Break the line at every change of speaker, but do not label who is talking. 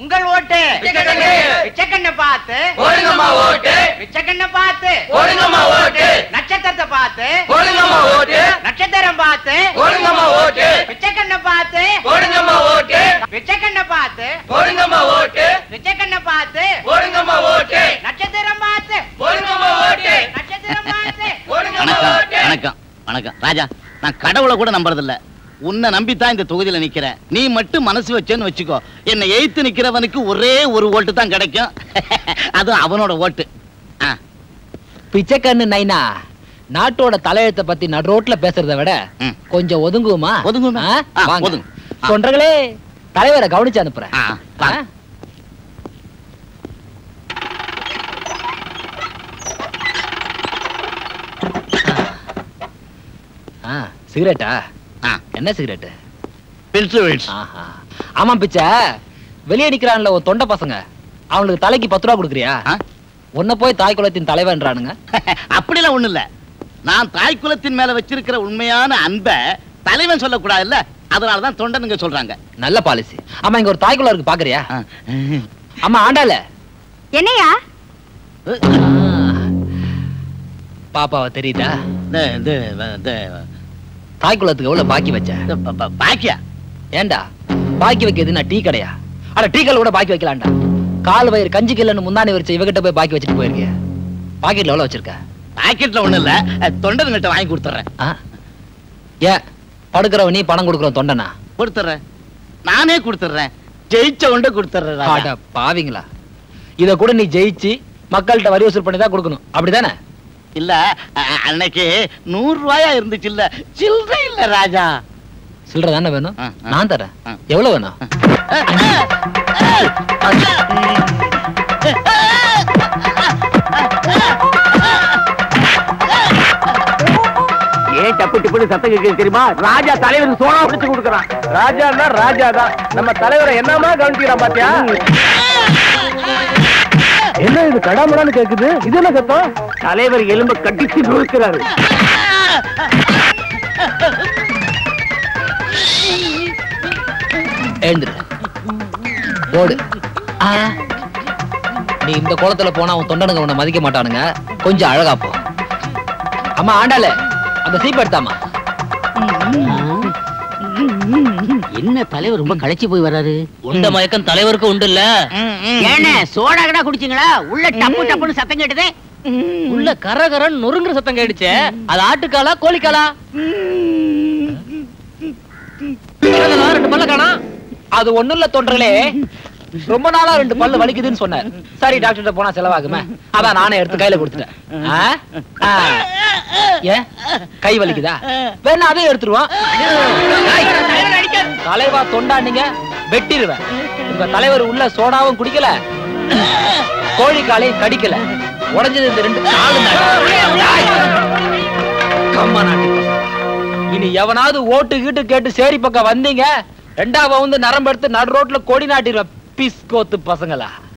உங்கள் ஓட்டு பிச்சைக்கண்ணை பார்த்து
போடுங்கம்மா ஓட்டு.
பிச்சைக்கண்ணை பார்த்து
போடுங்கம்மா ஓட்டு.
நட்சத்திரத்தை பார்த்து
போடுங்கம்மா ஓட்டு.
நட்சத்திரம் பார்த்து
போடுங்கம்மா ஓட்டு.
பிச்சைக்கண்ணை பார்த்து
போடுங்கம்மா ஓட்டு.
பிச்சைக்கண்ணை பார்த்து
போடுங்கம்மா ஓட்டு.
பிச்சைக்கண்ணை பார்த்து
போடுங்கம்மா ஓட்டு.
நட்சத்திரம் பார்த்து
போடுங்கம்மா ஓட்டு.
நட்சத்திரம் பார்த்து
போடுங்கம்மா ஓட்டு.
வணக்கம் வணக்கம் ராஜா. நான் கடவுளை கூட நம்புறதில்ல. உன்னை நம்பித்தான் இந்த தொகுதியில நிக்கிறேன். நீ மட்டும் மனசு வச்சேன்னு வச்சுக்கோ, என்னை எய்த்து நிக்கிறவனுக்கு ஒரே ஒரு ஓட்டு தான் கிடைக்கும். அதுவும் அவனோட ஓட்டு.
பிச்சைக்கண்ணு நைனா, நாட்டோட தலையெழுத்த பத்தி நடு ரோட்ல பேசுறத விட கொஞ்சம் ஒதுங்குமா?
ஒதுங்குமா?
வாங்க. தொண்டர்களே, தலைவரை கவனிச்சு அனுப்புறேன். சிகரெட்டா? என்ன சிகரெட்? ஆமா பிச்சை, வெளியே நிக்கிறான்ல ஒரு தொண்டை பசங்க, அவங்களுக்கு தலைக்கு 10 ரூபா கொடுக்குறியா? உன்ன போய் தாய் குலத்தின் தலைவன்றானுங்க.
அப்படிலாம் ஒண்ணு இல்ல. நான் தாய் குலத்தின் மேல வச்சிருக்கிற உண்மையான அன்பை தலைவன் சொல்லக்கூடாது இல்ல, அதனாலதான் தொண்டனுங்க சொல்றாங்க.
நல்ல பாலிசி. ஆமா, இங்க ஒரு தாய் குலம் இருக்கு, பாக்குறியா? அம்மா ஆண்டால
என்னையா?
பாப்பாவை தெரியுதா? தாய் குலத்துக்கு எவ்வளவு பாக்கி வச்ச?
பாக்கியா?
ஏண்டா பாக்கி வைக்கிறது நான் டீ கடையா? அட டீ கல் கூட பாக்கி வைக்கலாம்டா. கால் வயிறு கஞ்சி கில்லன்னு முந்தானி வச்சு இவகிட்ட போய் பாக்கி வச்சுட்டு போயிருக்கிய. பாக்கெட்ல எவ்வளவு வச்சிருக்க?
பாக்கெட்ல ஒண்ணு இல்ல, தொண்டனுங்கிட்ட வாங்கி கொடுத்துறேன்.
ஏன் படுக்கிறவ நீ பணம் கொடுக்குற தொண்டனா?
கொடுத்துறேன், நானே கொடுத்துறேன். ஜெயிச்ச உண்ட கொடுத்துறேன்.
பாவீங்களா, இத கூட நீ ஜெயிச்சு மக்கள்கிட்ட வரி வசூல் பண்ணி தான் கொடுக்கணும், அப்படிதானே?
இல்ல, அன்னைக்கு 100 ரூபாயா இருந்துச்சு இல்ல, சில்லறை இல்ல ராஜா.
சில்லறை தானே வேணும், நான் தரேன். எவ்வளவு வேணும்?
ஏன் டப்பு டிப்புன்னு சத்தம் கேட்குது தெரியுமா? ராஜா தலைவருக்கு சோனா பிடிச்சு கொடுக்குறான். ராஜா ராஜாதான், நம்ம தலைவரை என்னமா கவனிக்கிறான் பாத்தியா? என்ன இது கடாமடான்னு கேக்குது? இது என்ன சத்தம்? தலைவர் எலும்ப கட்டிச்சு நுழைக்கிறாரு.
எழுந்துரு, ஓடு. நீ இந்த குளத்துல போனா உன் தொண்டனுங்க உன்னை மதிக்க மாட்டானுங்க, கொஞ்சம் அழகா போ. அம்மா ஆண்டால அந்த சீப் எடுத்தாமா.
என்ன தலைவர் ரொம்ப களைச்சி போய் வர்றாரு?
உண்ட மயக்கம் தலைவருக்கு உண்டு இல்ல?
ஏனே சோடா கடா குடிச்சீங்களா? உள்ள டப்பு டப்புன்னு சத்தம் கேட்டதே.
உள்ள கரகரன் நொறுங்குற சத்தம் கேடுச்சே, அது ஆட்டுக்காலா கோழிக்காலா? 2 பல்ல காணா. அது ஒண்ணு இல்ல தொண்டர்களே, ரொம்ப நாளா 2 பல்லு வலிக்குதுன்னு சொன்னார். சரி டாக்டர்கிட்ட போனா செலவாகுமே, அதான் நானே எடுத்து கையில கொடுத்துட்டேன். ஏன் கை வலிக்குதா? வேணா அதே எடுத்துருவான். தலைவா தொண்டாண்டிங்க வெட்டிடுவேன். உங்க தலைவர் உள்ள சோடாவும் குடிக்கல, கோழிக்காலையும் கடிக்கல. உடஞ்சது இந்த 2 காலு. இனி எவனாவது ஓட்டு கீட்டு கேட்டு சேரி பக்கம் வந்தீங்க, 2ஆவது வந்து நரம்பு எடுத்து நடு ரோட்ல கொடி நாட்டிடுவேன். பிஸ்கோத்து பசங்களா.